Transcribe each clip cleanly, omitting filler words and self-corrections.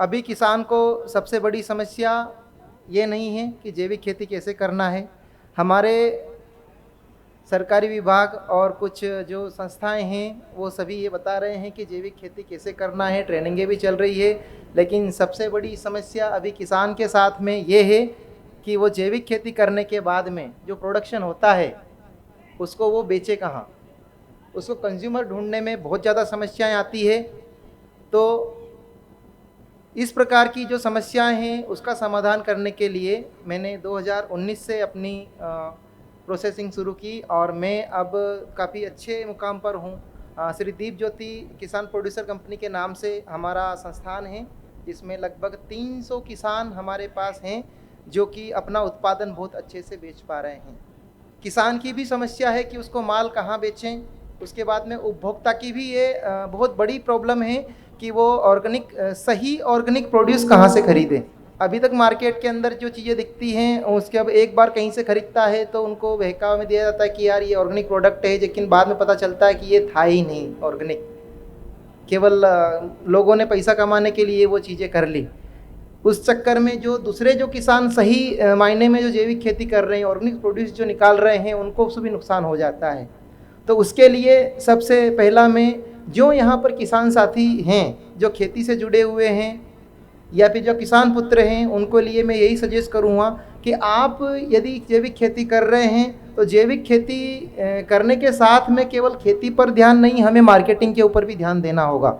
अभी किसान को सबसे बड़ी समस्या ये नहीं है कि जैविक खेती कैसे करना है। हमारे सरकारी विभाग और कुछ जो संस्थाएं हैं वो सभी ये बता रहे हैं कि जैविक खेती कैसे करना है, ट्रेनिंगें भी चल रही है। लेकिन सबसे बड़ी समस्या अभी किसान के साथ में ये है कि वो जैविक खेती करने के बाद में जो प्रोडक्शन होता है उसको वो बेचे कहाँ, उसको कंज्यूमर ढूंढने में बहुत ज़्यादा समस्याएं आती है। तो इस प्रकार की जो समस्याएं हैं उसका समाधान करने के लिए मैंने 2019 से अपनी प्रोसेसिंग शुरू की और मैं अब काफ़ी अच्छे मुकाम पर हूँ। श्री दीप ज्योति किसान प्रोड्यूसर कंपनी के नाम से हमारा संस्थान है, जिसमें लगभग 300 किसान हमारे पास हैं जो कि अपना उत्पादन बहुत अच्छे से बेच पा रहे हैं। किसान की भी समस्या है कि उसको माल कहाँ बेचें, उसके बाद में उपभोक्ता की भी ये बहुत बड़ी प्रॉब्लम है कि वो सही ऑर्गेनिक प्रोड्यूस कहाँ से खरीदें। अभी तक मार्केट के अंदर जो चीज़ें दिखती हैं उसके अब एक बार कहीं से खरीदता है तो उनको बहकावे में दिया जाता है कि यार ये ऑर्गेनिक प्रोडक्ट है, लेकिन बाद में पता चलता है कि ये था ही नहीं ऑर्गेनिक, केवल लोगों ने पैसा कमाने के लिए वो चीज़ें कर ली। उस चक्कर में जो दूसरे जो किसान सही मायने में जो जैविक खेती कर रहे हैं, ऑर्गेनिक प्रोड्यूस जो निकाल रहे हैं, उनको भी नुकसान हो जाता है। तो उसके लिए सबसे पहला मैं जो यहाँ पर किसान साथी हैं जो खेती से जुड़े हुए हैं या फिर जो किसान पुत्र हैं, उनको लिए मैं यही सजेस्ट करूँगा कि आप यदि जैविक खेती कर रहे हैं तो जैविक खेती करने के साथ में केवल खेती पर ध्यान नहीं, हमें मार्केटिंग के ऊपर भी ध्यान देना होगा।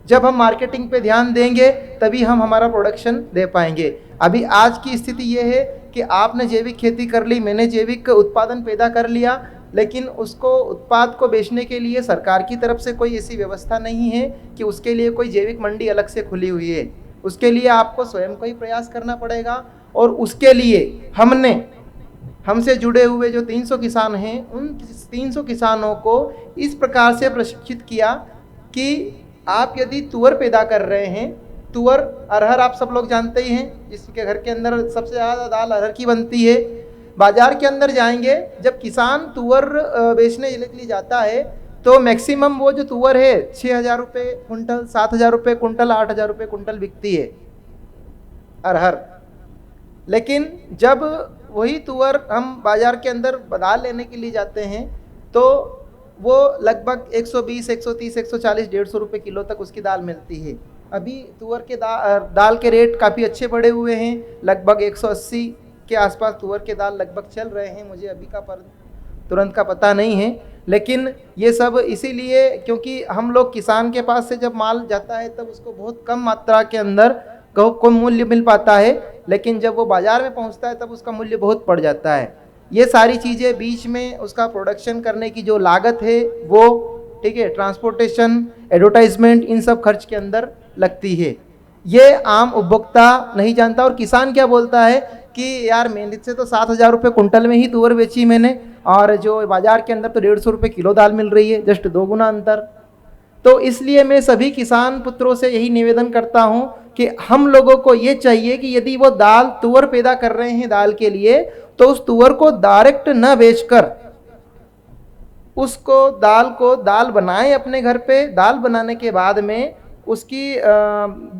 जब हम मार्केटिंग पे ध्यान देंगे तभी हम हमारा प्रोडक्शन दे पाएंगे। अभी आज की स्थिति ये है कि आपने जैविक खेती कर ली, मैंने जैविक उत्पादन पैदा कर लिया, लेकिन उसको उत्पाद को बेचने के लिए सरकार की तरफ से कोई ऐसी व्यवस्था नहीं है कि उसके लिए कोई जैविक मंडी अलग से खुली हुई है। उसके लिए आपको स्वयं को ही प्रयास करना पड़ेगा और उसके लिए हमसे जुड़े हुए जो 300 किसान हैं, उन 300 किसानों को इस प्रकार से प्रशिक्षित किया कि आप यदि तुअर पैदा कर रहे हैं, तुअर अरहर आप सब लोग जानते ही हैं, जिसके घर के अंदर सबसे ज़्यादा दाल अरहर की बनती है। बाज़ार के अंदर जाएंगे, जब किसान तुअर बेचने के लिए जाता है तो मैक्सिमम वो जो तुअर है 6,000 रुपये कुंटल, 7,000 रुपये कुंटल, 8,000 रुपये कुंटल बिकती है अरहर। लेकिन जब वही तुअर हम बाज़ार के अंदर दाल लेने के लिए जाते हैं तो वो लगभग 120, 130, 140, 150 रुपये किलो तक उसकी दाल मिलती है। अभी तुअर के दाल के रेट काफ़ी अच्छे बढ़े हुए हैं, लगभग 180 के आसपास तुअर के दाल लगभग चल रहे हैं। मुझे अभी का तुरंत का पता नहीं है, लेकिन ये सब इसीलिए क्योंकि हम लोग किसान के पास से जब माल जाता है तब उसको बहुत कम मात्रा के अंदर कम मूल्य मिल पाता है, लेकिन जब वो बाज़ार में पहुंचता है तब उसका मूल्य बहुत बढ़ जाता है। ये सारी चीज़ें बीच में उसका प्रोडक्शन करने की जो लागत है वो, ठीक है, ट्रांसपोर्टेशन, एडवर्टाइजमेंट, इन सब खर्च के अंदर लगती है। ये आम उपभोक्ता नहीं जानता और किसान क्या बोलता है कि यार मेहनत से तो 7,000 रुपये कुंटल में ही तुअर बेची मैंने और जो बाज़ार के अंदर तो 150 रुपये किलो दाल मिल रही है, जस्ट 2 गुना अंतर। तो इसलिए मैं सभी किसान पुत्रों से यही निवेदन करता हूँ कि हम लोगों को ये चाहिए कि यदि वो तुअर पैदा कर रहे हैं दाल के लिए, तो उस तुअर को डायरेक्ट न बेचकर उसको दाल बनाएं अपने घर पे। दाल बनाने के बाद में उसकी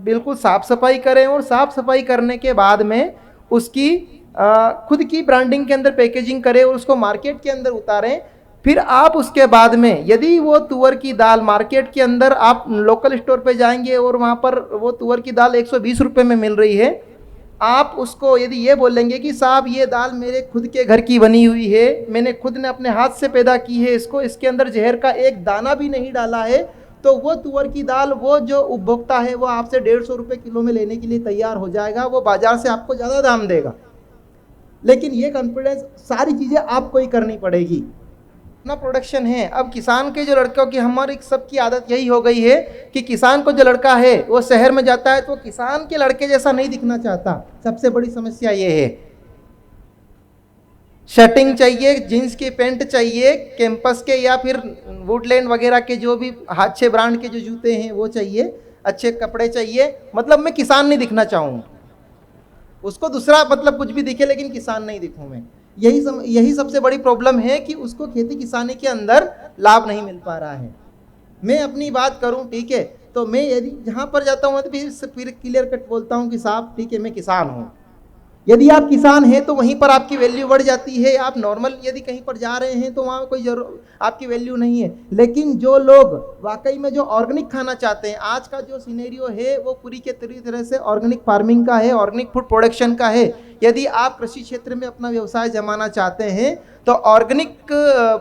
बिल्कुल साफ़ सफाई करें और साफ़ सफाई करने के बाद में उसकी खुद की ब्रांडिंग के अंदर पैकेजिंग करें और उसको मार्केट के अंदर उतारें। फिर आप उसके बाद में यदि वो तुअर की दाल मार्केट के अंदर आप लोकल स्टोर पे जाएंगे और वहाँ पर वो तुअर की दाल 120 रुपये में मिल रही है, आप उसको यदि ये बोलेंगे कि साहब ये दाल मेरे खुद के घर की बनी हुई है, मैंने खुद ने अपने हाथ से पैदा की है, इसके अंदर जहर का एक दाना भी नहीं डाला है, तो वो तुअर की दाल वो जो उपभोक्ता है वो आपसे 150 रुपये किलो में लेने के लिए तैयार हो जाएगा। वो बाज़ार से आपको ज़्यादा दाम देगा, लेकिन ये कॉन्फिडेंस सारी चीज़ें आपको ही करनी पड़ेगी। अपना प्रोडक्शन है। अब किसान के जो लड़कों की हमारी सबकी आदत यही हो गई है कि किसान को जो लड़का है वो शहर में जाता है तो किसान के लड़के जैसा नहीं दिखना चाहता। सबसे बड़ी समस्या ये है। शर्टिंग चाहिए, जीन्स की पैंट चाहिए, कैंपस के या फिर वुडलैंड वगैरह के जो भी अच्छे ब्रांड के जो जूते हैं वो चाहिए, अच्छे कपड़े चाहिए। मतलब मैं किसान नहीं दिखना चाहूँ, उसको दूसरा मतलब कुछ भी दिखे लेकिन किसान नहीं दिखूँ मैं। यही सबसे बड़ी प्रॉब्लम है कि उसको खेती किसानी के अंदर लाभ नहीं मिल पा रहा है। मैं अपनी बात करूं, ठीक है, तो मैं यदि जहाँ पर जाता हूँ तो फिर क्लियर कट बोलता हूँ कि साहब ठीक है मैं किसान हूँ। यदि आप किसान हैं तो वहीं पर आपकी वैल्यू बढ़ जाती है। आप नॉर्मल यदि कहीं पर जा रहे हैं तो वहाँ कोई जरूर आपकी वैल्यू नहीं है। लेकिन जो लोग वाकई में जो ऑर्गेनिक खाना चाहते हैं, आज का जो सिनेरियो है वो पूरी के पूरी तरह से ऑर्गेनिक फार्मिंग का है, ऑर्गेनिक फूड प्रोडक्शन का है। यदि आप कृषि क्षेत्र में अपना व्यवसाय जमाना चाहते हैं तो ऑर्गेनिक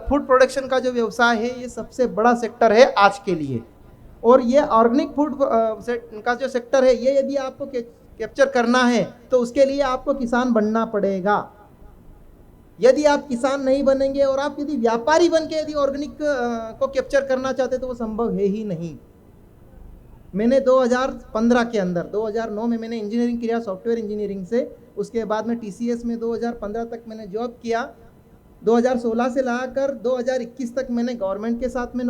फूड प्रोडक्शन का जो व्यवसाय है ये सबसे बड़ा सेक्टर है आज के लिए। और ये ऑर्गेनिक फूड का जो सेक्टर है ये यदि आपको कैप्चर करना है तो उसके लिए आपको किसान बनना पड़ेगा। यदि आप किसान नहीं बनेंगे और आप यदि व्यापारी बन के यदि ऑर्गेनिक को कैप्चर करना चाहते तो वो संभव है ही नहीं। मैंने 2015 के अंदर 2009 में मैंने इंजीनियरिंग किया सॉफ्टवेयर इंजीनियरिंग से। उसके बाद में टीसीएस में 2015 तक मैंने जॉब किया। 2016 से लाकर 2021 तक मैंने गवर्नमेंट के साथ में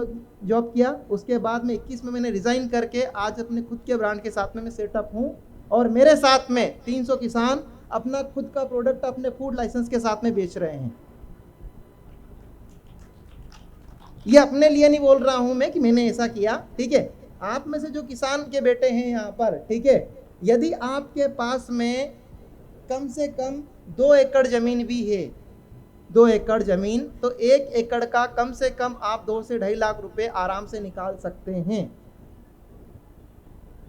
जॉब किया। उसके बाद में 21 में मैंने रिज़ाइन करके आज अपने खुद के ब्रांड के साथ में मैं सेटअप हूँ। और मेरे साथ में 300 किसान अपना खुद का प्रोडक्ट अपने फूड लाइसेंस के साथ में बेच रहे हैं। ये अपने लिए नहीं बोल रहा हूं मैं कि मैंने ऐसा किया, ठीक है। आप में से जो किसान के बेटे हैं यहाँ पर, ठीक है, यदि आपके पास में कम से कम 2 एकड़ जमीन भी है, 2 एकड़ जमीन, तो 1 एकड़ का कम से कम आप 2 से 2.5 लाख रुपए आराम से निकाल सकते हैं।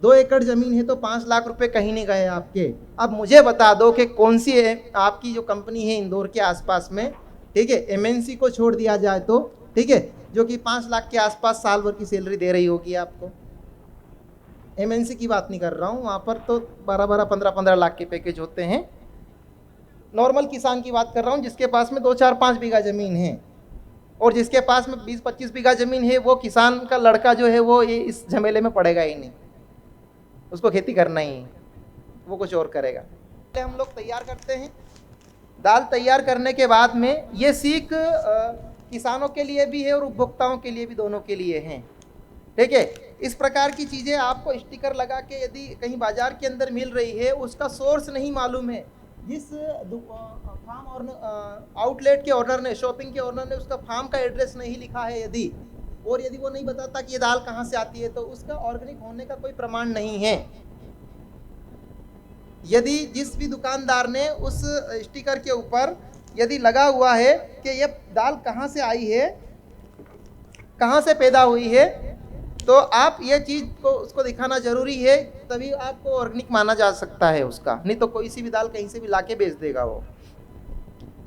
2 एकड़ जमीन है तो 5 लाख रुपए कहीं नहीं गए आपके। अब मुझे बता दो कि कौन सी है आपकी जो कंपनी है इंदौर के आसपास में, ठीक है, एमएनसी को छोड़ दिया जाए तो, ठीक है, जो कि 5 लाख के आसपास साल भर की सैलरी दे रही होगी आपको। एमएनसी की बात नहीं कर रहा हूँ, वहाँ पर तो 12-12, 15-15 लाख के पैकेज होते हैं। नॉर्मल किसान की बात कर रहा हूँ जिसके पास में 2, 4, 5 बीघा ज़मीन है और जिसके पास में 20-25 बीघा ज़मीन है, वो किसान का लड़का जो है वो ये इस झमेले में पड़ेगा ही नहीं। उसको खेती करना ही है, वो कुछ और करेगा। हम लोग तैयार करते हैं। दाल तैयार करने के बाद में ये सीख किसानों के लिए भी है और उपभोक्ताओं के लिए भी, दोनों के लिए हैं, ठीक है। इस प्रकार की चीज़ें आपको स्टिकर लगा के यदि कहीं बाजार के अंदर मिल रही है, उसका सोर्स नहीं मालूम है, जिस फार्म और आउटलेट के ऑनर ने, शॉपिंग के ऑनर ने उसका फार्म का एड्रेस नहीं लिखा है यदि, और यदि वो नहीं बताता कि ये दाल कहाँ से आती है, तो उसका ऑर्गेनिक होने का कोई प्रमाण नहीं है। यदि जिस भी दुकानदार ने उस स्टिकर के ऊपर यदि लगा हुआ है कि ये दाल कहाँ से आई है, कहाँ से पैदा हुई है, तो आप ये चीज़ को उसको दिखाना ज़रूरी है, तभी आपको ऑर्गेनिक माना जा सकता है उसका। नहीं तो कोई सी भी दाल कहीं से भी लाके बेच देगा वो।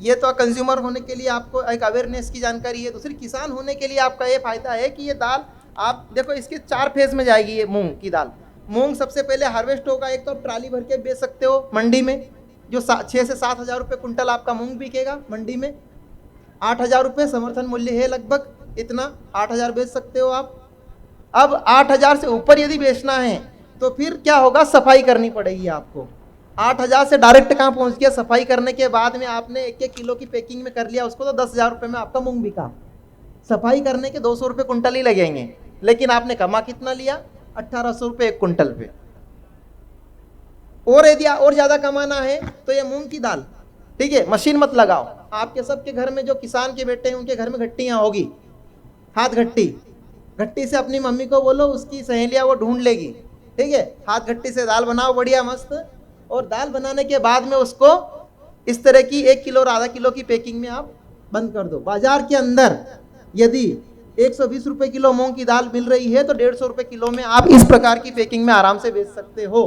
ये तो कंज्यूमर होने के लिए आपको एक अवेयरनेस की जानकारी है। दूसरी, किसान होने के लिए आपका ये फ़ायदा है कि ये दाल आप देखो, इसके 4 फेज़ में जाएगी ये मूंग की दाल। मूंग सबसे पहले हार्वेस्ट होगा, एक तो आप ट्राली भर के बेच सकते हो मंडी में, जो 6 से 7 हज़ार रुपये कुंटल आपका मूंग बिकेगा मंडी में। 8 हज़ार रुपये समर्थन मूल्य है लगभग, इतना 8 हज़ार बेच सकते हो आप। अब 8 हज़ार से ऊपर यदि बेचना है तो फिर क्या होगा, सफाई करनी पड़ेगी आपको। 8 हज़ार से डायरेक्ट कहाँ पहुँच गया, सफाई करने के बाद में आपने 1-1 किलो की पैकिंग में कर लिया उसको, तो 10 हज़ार रुपये में आपका मूंग बिका। सफाई करने के 200 रुपये कुंटल ही लगेंगे, लेकिन आपने कमा कितना लिया, 1800 रुपये 1 कुंटल पे। और यदि और ज़्यादा कमाना है तो ये मूंग की दाल, ठीक है, मशीन मत लगाओ। आपके सबके घर में जो किसान के बेटे हैं उनके घर में घट्टियाँ होगी, हाथ घट्टी, घट्टी से अपनी मम्मी को बोलो, उसकी सहेलियाँ वो ढूंढ लेगी, ठीक है। हाथ घट्टी से दाल बनाओ बढ़िया मस्त, और दाल बनाने के बाद में उसको इस तरह की 1 किलो और आधा किलो की पैकिंग में आप बंद कर दो। बाजार के अंदर यदि 120 रुपये किलो मूंग की दाल मिल रही है तो 150 रुपये किलो में आप इस प्रकार की पैकिंग में आराम से बेच सकते हो।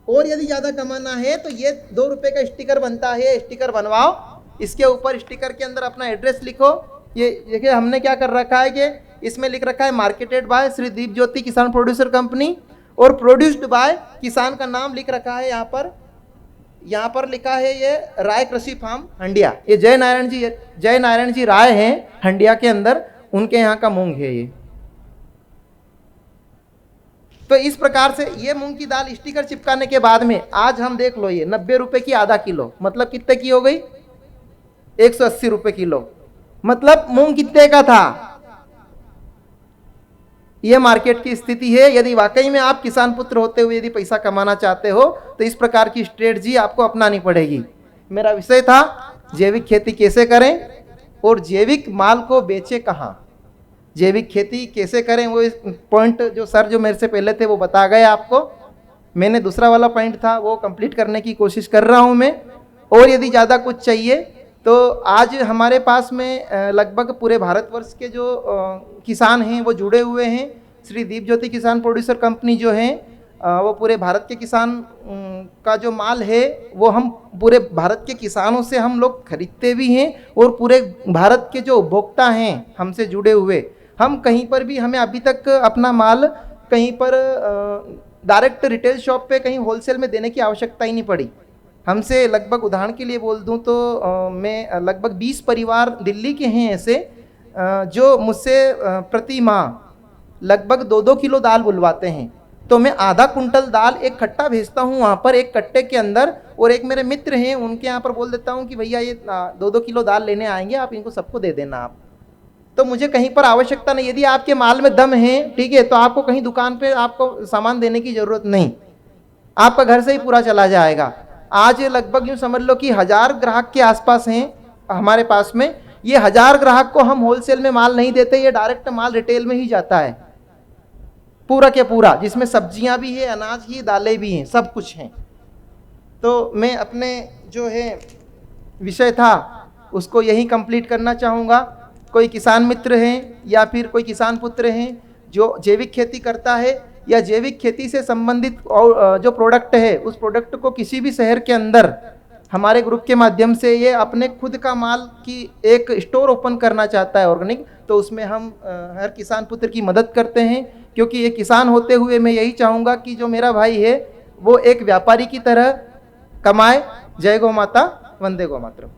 और यदि ज़्यादा कमाना है तो ये 2 रुपये का स्टिकर बनता है, स्टिकर बनवाओ, इसके ऊपर स्टिकर के अंदर अपना एड्रेस लिखो। ये देखिए हमने क्या कर रखा है कि इसमें लिख रखा है मार्केटेड बाय श्री दीप ज्योति किसान प्रोड्यूसर कंपनी और प्रोड्यूस्ड बाय, किसान का नाम लिख रखा है यहाँ पर लिखा है ये राय कृषि फार्म हंडिया। ये जय नारायण जी राय हैं हंडिया के अंदर, उनके यहाँ का मूंग है ये। तो इस प्रकार से ये मूंग की दाल स्टिकर चिपकाने के बाद में आज हम देख लो, ये 90 रुपए की आधा किलो, मतलब कितने की हो गई, 180 रुपए किलो। मतलब मूंग कितने का था, ये मार्केट की स्थिति है। यदि वाकई में आप किसान पुत्र होते हुए यदि पैसा कमाना चाहते हो तो इस प्रकार की स्ट्रेटजी आपको अपनानी पड़ेगी। मेरा विषय था जैविक खेती कैसे करें और जैविक माल को बेचे कहाँ। जैविक खेती कैसे करें वो पॉइंट जो सर जो मेरे से पहले थे वो बता गए आपको। मैंने दूसरा वाला पॉइंट था वो कंप्लीट करने की कोशिश कर रहा हूँ मैं। और यदि ज़्यादा कुछ चाहिए तो आज हमारे पास में लगभग पूरे भारतवर्ष के जो किसान हैं वो जुड़े हुए हैं। श्री दीप ज्योति किसान प्रोड्यूसर कंपनी जो है वो पूरे भारत के किसान का जो माल है वो हम पूरे भारत के किसानों से हम लोग खरीदते भी हैं और पूरे भारत के जो उपभोक्ता हैं हमसे जुड़े हुए, हम कहीं पर भी हमें अभी तक अपना माल कहीं पर डायरेक्ट रिटेल शॉप पे कहीं होलसेल में देने की आवश्यकता ही नहीं पड़ी। हमसे लगभग उदाहरण के लिए बोल दूं तो मैं लगभग 20 परिवार दिल्ली के हैं ऐसे जो मुझसे प्रति माह लगभग 2-2 किलो दाल बुलवाते हैं। तो मैं आधा कुंटल दाल एक कट्टा भेजता हूँ वहाँ पर एक कट्टे के अंदर, और एक मेरे मित्र हैं उनके यहाँ पर बोल देता हूँ कि भैया ये 2-2 किलो दाल लेने आएंगे, आप इनको सबको दे देना आप। तो मुझे कहीं पर आवश्यकता नहीं, यदि आपके माल में दम है ठीक है तो आपको कहीं दुकान पे आपको सामान देने की ज़रूरत नहीं, आपका घर से ही पूरा चला जाएगा। आज लगभग यूँ समझ लो कि 1000 ग्राहक के आसपास हैं हमारे पास में। ये 1000 ग्राहक को हम होलसेल में माल नहीं देते, ये डायरेक्ट माल रिटेल में ही जाता है पूरा के पूरा, जिसमें सब्जियां भी है, अनाज ही, दालें भी हैं, सब कुछ हैं। तो मैं अपने जो है विषय था उसको यही कंप्लीट करना चाहूँगा। कोई किसान मित्र हैं या फिर कोई किसान पुत्र हैं जो जैविक खेती करता है या जैविक खेती से संबंधित जो प्रोडक्ट है उस प्रोडक्ट को किसी भी शहर के अंदर हमारे ग्रुप के माध्यम से ये अपने खुद का माल की एक स्टोर ओपन करना चाहता है ऑर्गेनिक, तो उसमें हम हर किसान पुत्र की मदद करते हैं। क्योंकि ये किसान होते हुए मैं यही चाहूँगा कि जो मेरा भाई है वो एक व्यापारी की तरह कमाए। जय गौ माता, वंदे गौ मातरम।